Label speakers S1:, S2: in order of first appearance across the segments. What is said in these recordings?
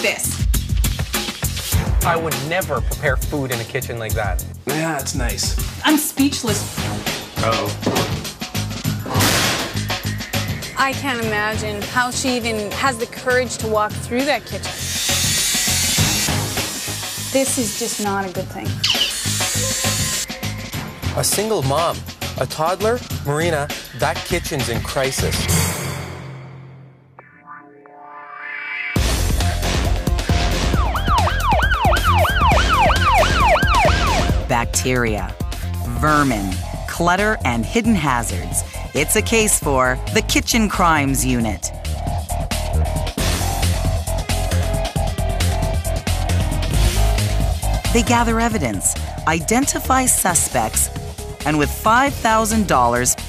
S1: this.
S2: I would never prepare food in a kitchen like that.
S3: Yeah, it's nice.
S1: I'm speechless.
S3: Uh-oh.
S4: I can't imagine how she even has the courage to walk through that kitchen. This is just not a good thing.
S2: A single mom, a toddler, Marina, that kitchen's in crisis.
S5: Bacteria, vermin, clutter, and hidden hazards. It's a case for the Kitchen Crimes Unit. They gather evidence, identify suspects, and with $5,000,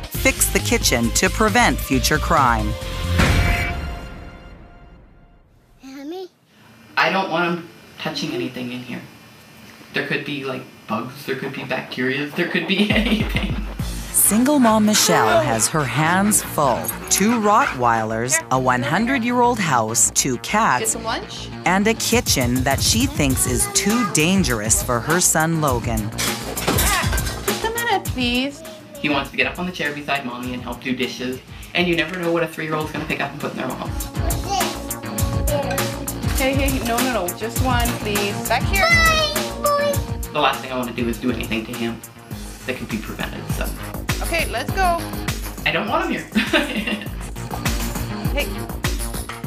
S5: fix the kitchen to prevent future crime.
S6: I don't want them touching anything in here. There could be like bugs, there could be bacteria, there could be anything.
S5: Single mom Michelle has her hands full. 2 Rottweilers, a 100-year-old house, 2 cats, and a kitchen that she thinks is too dangerous for her son Logan.
S6: Just a minute, please. He wants to get up on the chair beside mommy and help do dishes. And you never know what a 3-year-old's gonna pick up and put in their mouth. Hey, no, just one, please. Back here. The last thing I want to do is do anything to him that could be prevented, so. Okay, let's go. I don't want him here. Hey.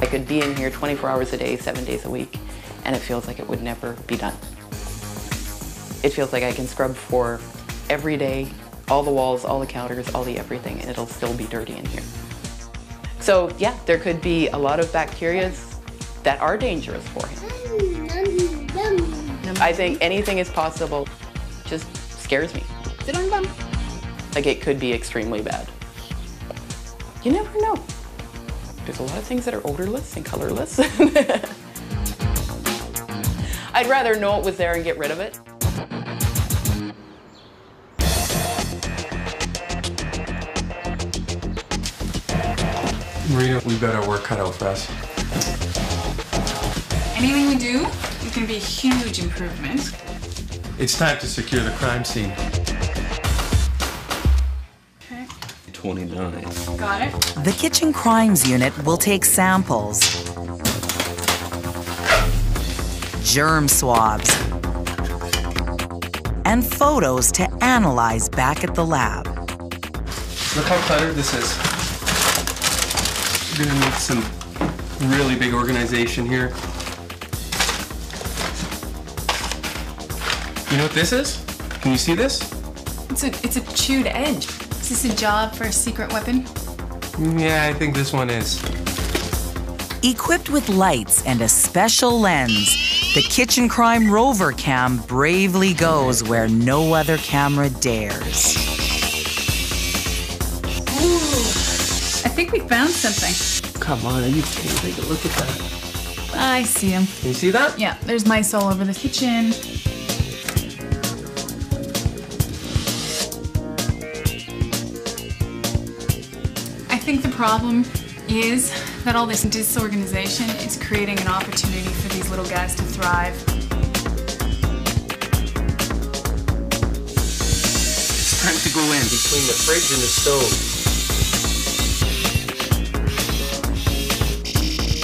S6: I could be in here 24 hours a day, 7 days a week, and it feels like it would never be done. It feels like I can scrub for every day, all the walls, all the counters, all the everything, and it'll still be dirty in here. So yeah, there could be a lot of bacteria that are dangerous for him. I think anything is possible. Just scares me. Sit on bum. Like it could be extremely bad. You never know. There's a lot of things that are odorless and colorless. I'd rather know it was there and get rid of it.
S3: Marina, we've got our work cut out for us.
S1: Anything we do is going to be a huge improvement.
S3: It's time to secure the crime scene.
S1: Okay.
S3: 29.
S1: Got it.
S5: The Kitchen Crimes Unit will take samples, germ swabs, and photos to analyze back at the lab.
S3: Look how cluttered this is. You're gonna need some really big organization here. You know what this is? Can you see this?
S1: It's a chewed edge. Is this a job for a secret weapon?
S3: Yeah, I think this one is.
S5: Equipped with lights and a special lens, the Kitchen Crime Rover Cam bravely goes where no other camera dares.
S1: Ooh, I think we found something.
S3: Come on, are you kidding? Take a look at that.
S1: I see him.
S3: Can you see that?
S1: Yeah, there's mice all over the kitchen. I think the problem is that all this disorganization is creating an opportunity for these little guys to thrive.
S3: It's time to go in.
S2: Between the fridge and the stove.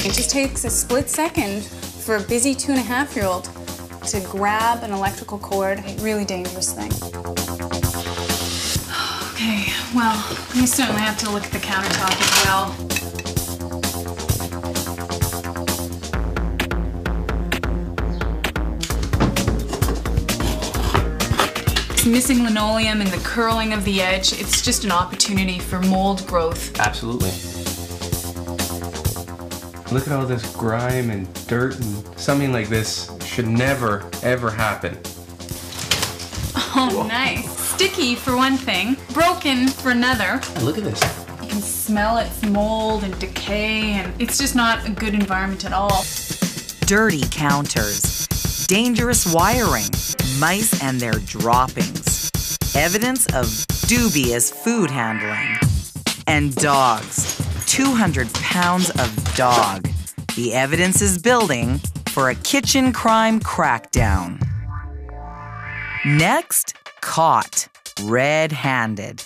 S4: It just takes a split second for a busy 2.5-year-old to grab an electrical cord. A really dangerous thing.
S1: Okay, well, we certainly have to look at the countertop as well. It's missing linoleum and the curling of the edge. It's just an opportunity for mold growth.
S3: Absolutely. Look at all this grime and dirt, and something like this should never, ever happen.
S1: Oh, whoa. Nice. Sticky for one thing, broken for another.
S3: Look at this.
S1: You can smell its mold and decay, and it's just not a good environment at all.
S5: Dirty counters, dangerous wiring, mice and their droppings, evidence of dubious food handling, and dogs. 200 pounds of dog, The evidence is building for a kitchen crime crackdown. Next, caught red-handed.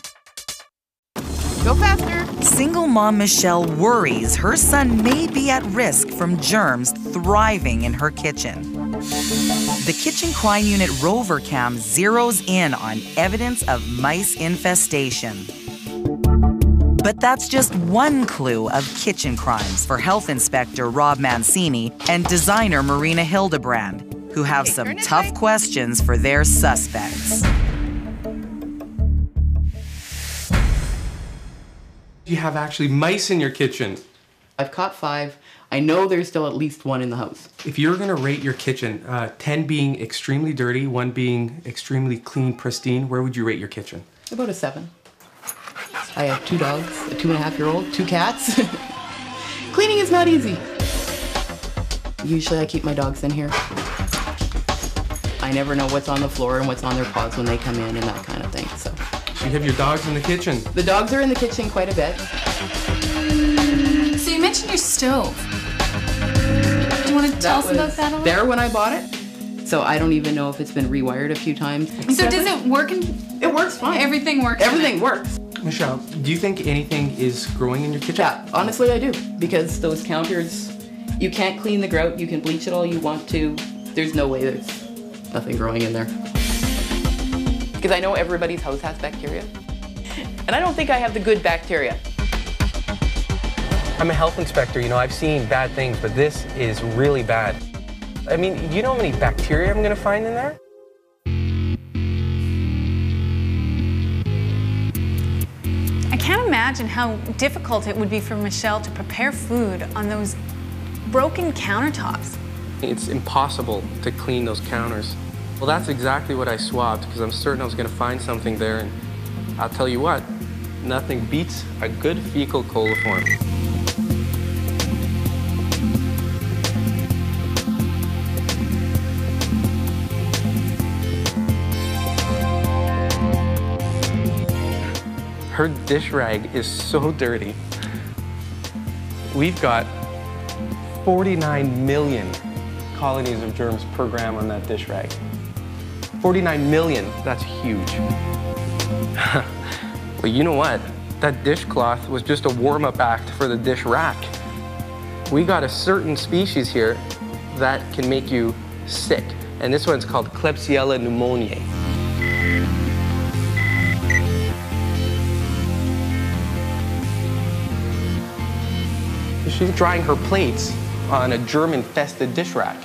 S6: Go faster.
S5: Single mom Michelle worries her son may be at risk from germs thriving in her kitchen. The Kitchen Crime Unit Rover Cam zeroes in on evidence of mice infestation. But that's just one clue of kitchen crimes for Health Inspector Rob Mancini and designer Marina Hildebrand, who have some tough questions for their suspects.
S3: You have actually mice in your kitchen.
S6: I've caught 5. I know there's still at least 1 in the house.
S3: If you're gonna rate your kitchen, 10 being extremely dirty, 1 being extremely clean, pristine, where would you rate your kitchen?
S6: About a 7. I have 2 dogs, a 2.5-year-old, 2 cats. Cleaning is not easy. Usually I keep my dogs in here. I never know what's on the floor and what's on their paws when they come in and that kind of thing, so.
S3: So you have your dogs in the kitchen.
S6: The dogs are in the kitchen quite a bit.
S1: So you mentioned your stove. Do you want to tell us about that a little?
S6: There when I bought it, so I don't even know if it's been rewired a few times.
S1: So does it work?
S6: It works fine.
S1: Everything works?
S6: Everything works.
S3: Michelle, do you think anything is growing in your kitchen?
S6: Yeah, honestly I do, because those counters, you can't clean the grout, you can bleach it all you want to. There's no way there's nothing growing in there. Because I know everybody's house has bacteria. And I don't think I have the good bacteria.
S2: I'm a health inspector, you know, I've seen bad things, but this is really bad. I mean, you know how many bacteria I'm gonna find in there?
S4: I can't imagine how difficult it would be for Michelle to prepare food on those broken countertops.
S2: It's impossible to clean those counters. Well, that's exactly what I swabbed, because I'm certain I was gonna find something there, and I'll tell you what, nothing beats a good fecal coliform. Her dish rag is so dirty. We've got 49 million colonies of germs per gram on that dish rag. 49 million, that's huge. Well, you know what? That dishcloth was just a warm-up act for the dish rack. We got a certain species here that can make you sick, and this one's called Klebsiella pneumoniae. She's drying her plates on a germ-infested dish rack.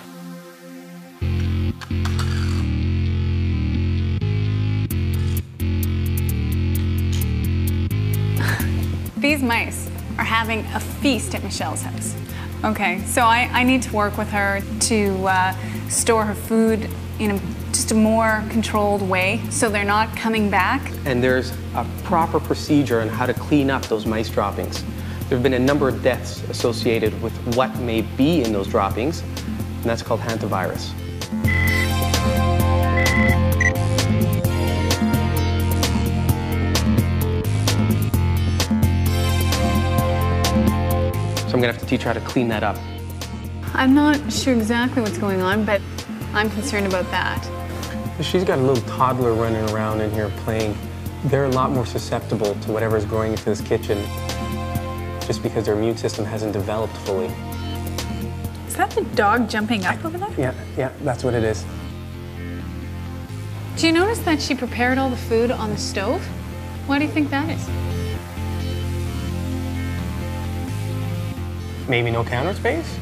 S4: These mice are having a feast at Michelle's house. Okay, so I need to work with her to store her food in just a more controlled way so they're not coming back.
S2: And there's a proper procedure on how to clean up those mice droppings. There have been a number of deaths associated with what may be in those droppings, and that's called hantavirus. So I'm gonna have to teach her how to clean that up.
S4: I'm not sure exactly what's going on, but I'm concerned about that.
S2: She's got a little toddler running around in here playing. They're a lot more susceptible to whatever's growing into this kitchen just because their immune system hasn't developed fully.
S4: Is that the dog jumping up over there?
S2: Yeah, that's what it is.
S4: Do you notice that she prepared all the food on the stove? Why do you think that is?
S2: Maybe no counter space?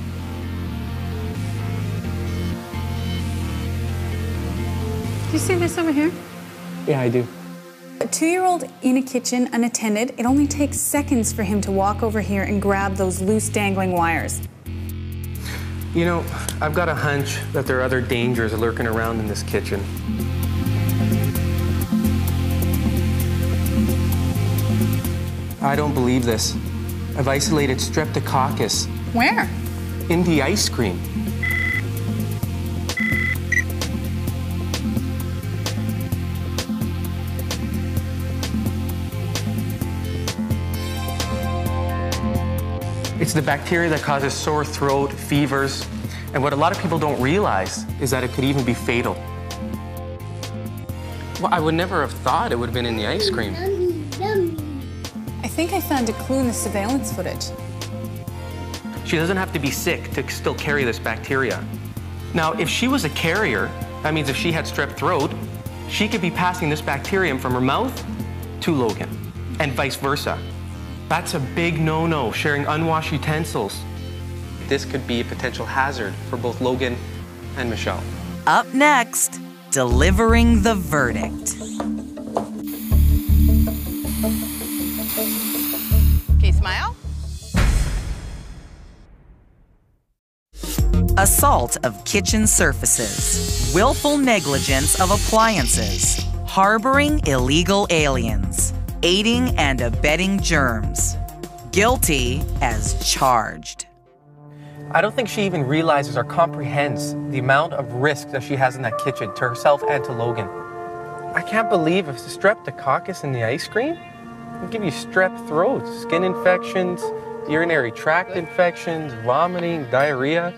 S4: Do you see this over here?
S2: Yeah, I do.
S4: A 2-year-old in a kitchen unattended, it only takes seconds for him to walk over here and grab those loose dangling wires.
S2: You know, I've got a hunch that there are other dangers lurking around in this kitchen. I don't believe this. I've isolated streptococcus
S4: Where?
S2: in the ice cream. It's the bacteria that causes sore throat, fevers, and what a lot of people don't realize is that it could even be fatal. Well, I would never have thought it would have been in the ice cream.
S4: I think I found a clue in the surveillance footage.
S2: She doesn't have to be sick to still carry this bacteria. Now, if she was a carrier, that means if she had strep throat, she could be passing this bacterium from her mouth to Logan, and vice versa. That's a big no-no, sharing unwashed utensils. This could be a potential hazard for both Logan and Michelle.
S5: Up next, delivering the verdict.
S6: Okay, smile.
S5: Assault of kitchen surfaces, willful negligence of appliances, harboring illegal aliens, aiding and abetting germs. Guilty as charged.
S2: I don't think she even realizes or comprehends the amount of risk that she has in that kitchen to herself and to Logan. I can't believe if streptococcus in the ice cream will give you strep throat, skin infections, urinary tract infections, vomiting, diarrhea.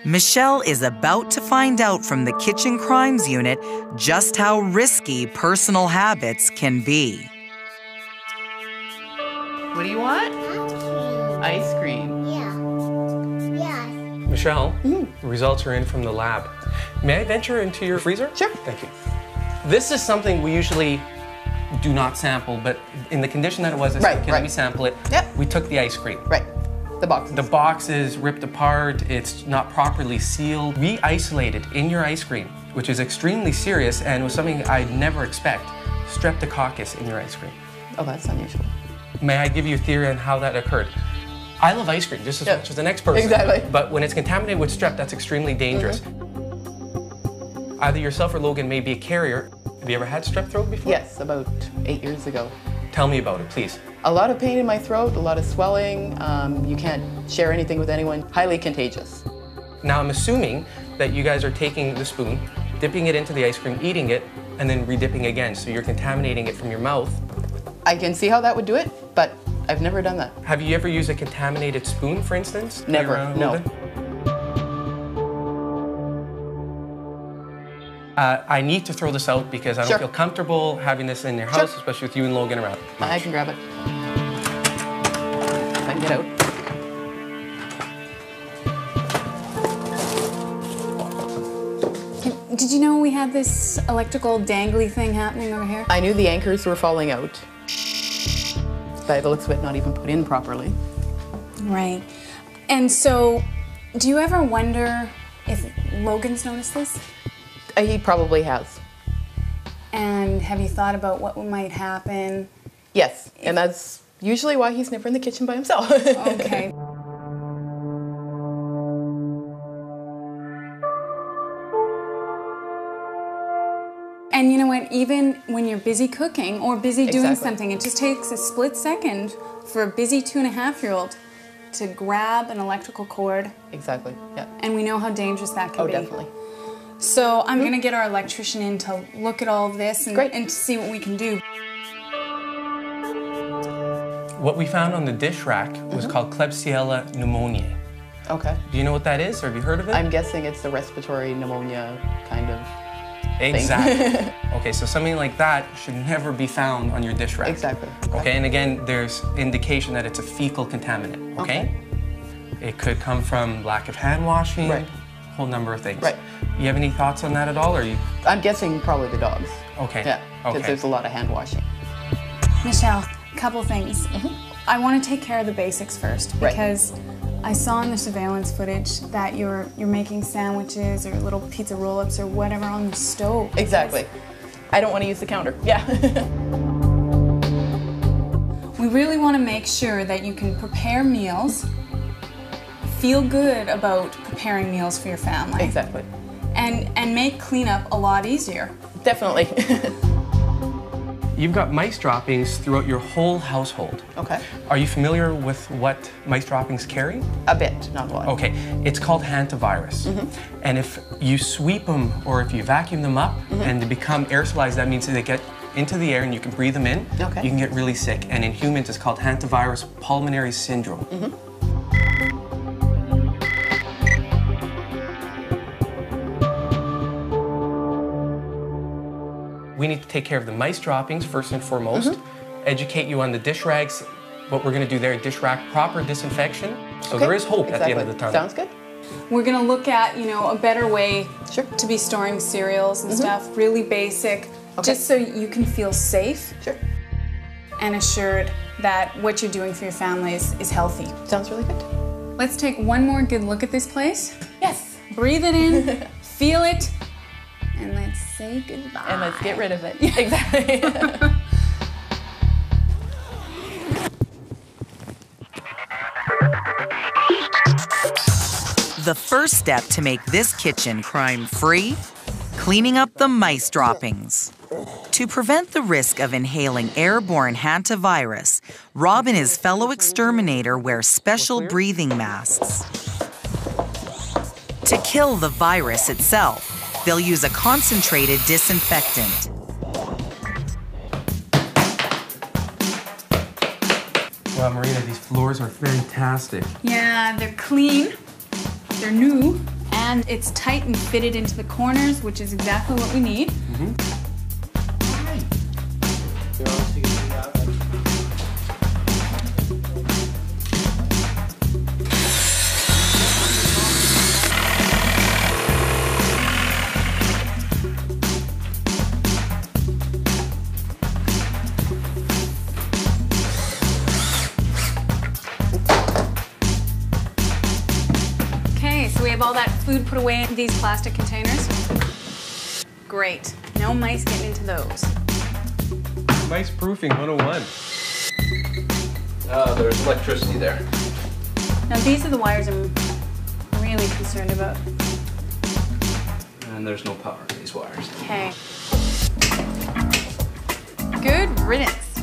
S5: Michelle is about to find out from the Kitchen Crimes Unit just how risky personal habits can be.
S6: What do you want? Ice cream.
S2: Michelle, the results are in from the lab. May I venture into your freezer?
S6: Sure.
S2: Thank you. This is something we usually do not sample, but in the condition that it was, I said, can we sample it?
S6: Yep.
S2: We took the ice cream.
S6: Right. The boxes.
S2: The box is ripped apart, it's not properly sealed. We isolated in your ice cream, which is extremely serious and was something I'd never expect, streptococcus in your ice cream.
S6: Oh, that's unusual.
S2: May I give you a theory on how that occurred? I love ice cream just as much as the next person.
S6: Exactly.
S2: But when it's contaminated with strep, that's extremely dangerous. Either yourself or Logan may be a carrier. Have you ever had strep throat before?
S6: Yes, about 8 years ago.
S2: Tell me about it, please.
S6: A lot of pain in my throat, a lot of swelling. You can't share anything with anyone. Highly contagious.
S2: Now I'm assuming that you guys are taking the spoon, dipping it into the ice cream, eating it, and then redipping again. So you're contaminating it from your mouth.
S6: I can see how that would do it, but I've never done that.
S2: Have you ever used a contaminated spoon, for instance?
S6: Never, no.
S2: I need to throw this out because I don't feel comfortable having this in your house, especially with you and Logan around.
S6: I can grab it. If I can get out.
S4: Did you know we had this electrical dangly thing happening over here?
S6: I knew the anchors were falling out. By the looks of it, not even put in properly.
S4: Right. And so, do you ever wonder if Logan's noticed this?
S6: He probably has.
S4: And have you thought about what might happen?
S6: Yes, and that's usually why he's never in the kitchen by himself.
S4: Okay. And you know what, even when you're busy cooking or busy doing something, it just takes a split second for a busy 2.5-year-old to grab an electrical cord.
S6: Exactly, yeah.
S4: And we know how dangerous that can be.
S6: Oh, definitely.
S4: So I'm going to get our electrician in to look at all of this and to see what we can do.
S2: What we found on the dish rack was called Klebsiella pneumoniae.
S6: Okay.
S2: Do you know what that is, or have you heard of it?
S6: I'm guessing it's the respiratory pneumonia kind of
S2: Exactly. Okay, so something like that should never be found on your dish rack.
S6: Exactly.
S2: Okay, and again, there's indication that it's a fecal contaminant, okay? It could come from lack of hand washing, a whole number of things.
S6: Right.
S2: You have any thoughts on that at all, or you?
S6: I'm guessing probably the dogs.
S2: Okay.
S6: Yeah, because there's a lot of hand washing.
S4: Michelle, couple things. I want to take care of the basics first because I saw in the surveillance footage that you're making sandwiches or little pizza roll-ups or whatever on the stove.
S6: Exactly. I don't want to use the counter. Yeah.
S4: We really want to make sure that you can prepare meals, feel good about preparing meals for your family.
S6: Exactly.
S4: And make cleanup a lot easier.
S6: Definitely.
S2: You've got mice droppings throughout your whole household.
S6: Okay.
S2: Are you familiar with what mice droppings carry?
S6: A bit, not a lot.
S2: Okay, it's called hantavirus. And if you sweep them or if you vacuum them up and they become aerosolized, that means that they get into the air and you can breathe them in, you can get really sick. And in humans, it's called hantavirus pulmonary syndrome. we need to take care of the mice droppings first and foremost, educate you on the dish rags, what we're going to do there, dish rag proper disinfection. So there is hope at the end of the tunnel.
S6: Sounds good.
S4: We're gonna look at, you know, a better way to be storing cereals and stuff, really basic, just so you can feel safe and assured that what you're doing for your family is healthy.
S6: Sounds really good.
S4: Let's take one more good look at this place.
S6: Yes.
S4: Breathe it in, feel it, and let's say goodbye.
S6: And let's get rid of it. Exactly.
S5: The first step to make this kitchen crime-free? Cleaning up the mice droppings. To prevent the risk of inhaling airborne hantavirus, Rob and his fellow exterminator wear special breathing masks. To kill the virus itself, they'll use a concentrated disinfectant.
S3: Wow, Marina, these floors are fantastic.
S4: Yeah, they're clean, they're new, and it's tight and fitted into the corners, which is exactly what we need. So we have all that food put away in these plastic containers. Great. No mice getting into those.
S2: Mice proofing 101.
S7: There's electricity there.
S4: Now these are the wires I'm really concerned about.
S7: And there's no power in these wires.
S4: Okay. Good riddance.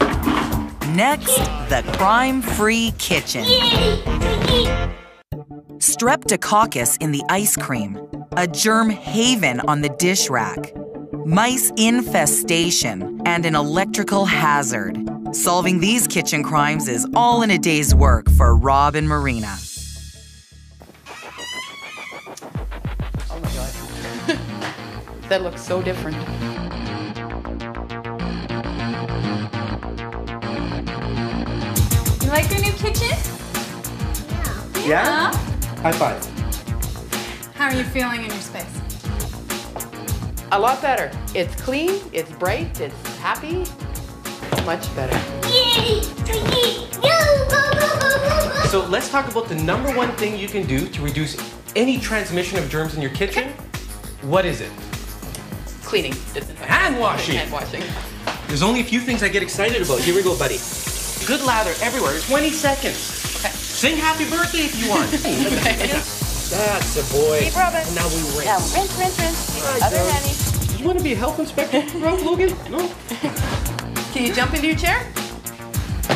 S5: Next, the crime-free kitchen. Streptococcus in the ice cream, a germ haven on the dish rack, mice infestation, and an electrical hazard. Solving these kitchen crimes is all in a day's work for Rob and Marina.
S6: Oh my God. That looks so different.
S4: You like your new kitchen?
S2: Yeah? High five.
S4: How are you feeling in your space?
S6: A lot better. It's clean, it's bright, it's happy. Much better.
S2: So let's talk about the #1 thing you can do to reduce any transmission of germs in your kitchen. What is it?
S6: Cleaning.
S2: Hand washing.
S6: Hand washing.
S2: There's only a few things I get excited about. Here we go, buddy. Good lather everywhere. 20 seconds.
S6: Okay.
S2: Sing happy birthday if you want. That's a boy.
S6: Keep rubbing.
S2: And now we rinse.
S6: Now rinse, rinse, rinse. Other nanny.
S2: You want to be a health inspector, Logan? No?
S6: Can you jump into your chair?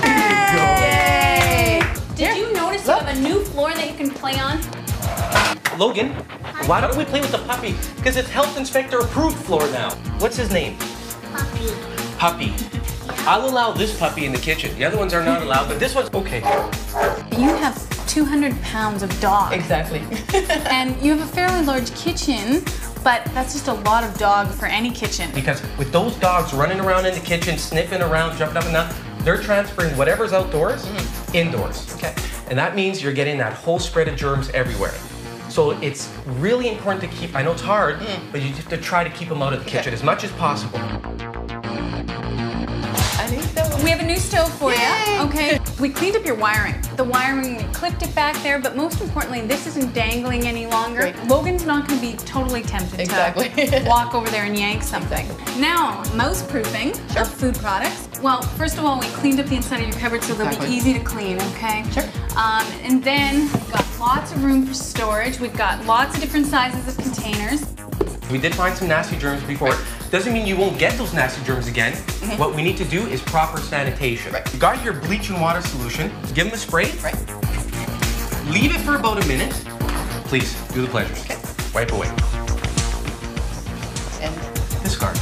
S4: Yay! Did you notice you have a new floor that you can play on?
S2: Logan, why don't we play with the puppy? Because it's health inspector approved floor now. What's his name?
S8: Puppy.
S2: Puppy. I'll allow this puppy in the kitchen. The other ones are not allowed, but this one's okay.
S4: You have 200 pounds of dog.
S6: Exactly.
S4: And you have a fairly large kitchen, but that's just a lot of dog for any kitchen.
S2: Because with those dogs running around in the kitchen, sniffing around, jumping up and down, they're transferring whatever's outdoors indoors.
S6: Okay.
S2: And that means you're getting that whole spread of germs everywhere. So it's really important to keep, I know it's hard, but you have to try to keep them out of the kitchen as much as possible.
S4: We have a new stove for you. Okay. We cleaned up your wiring. The wiring, we clipped it back there, but most importantly, this isn't dangling any longer.
S6: Great.
S4: Logan's not going to be totally tempted to walk over there and yank something. Now, mouse proofing of food products. Well, first of all, we cleaned up the inside of your cupboard so they'll be easy to clean, okay?
S6: Sure.
S4: And then we've got lots of room for storage. We've got lots of different sizes of containers.
S2: We did find some nasty germs before. Doesn't mean you won't get those nasty germs again. What we need to do is proper sanitation. You got your bleach and water solution. Give them a spray. Leave it for about a minute. Please, do the pleasure.
S6: Okay.
S2: Wipe away.
S6: And
S2: Discard.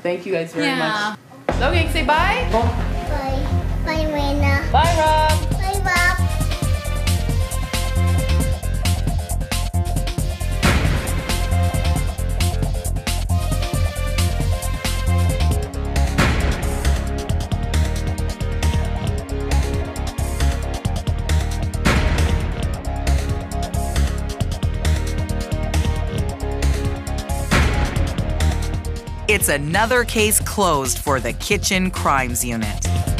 S6: thank you guys very much. Logan, say bye.
S8: Bye. Bye, Marina.
S6: Bye, Rob.
S8: Bye, Rob.
S5: It's another case closed for the Kitchen Crimes Unit.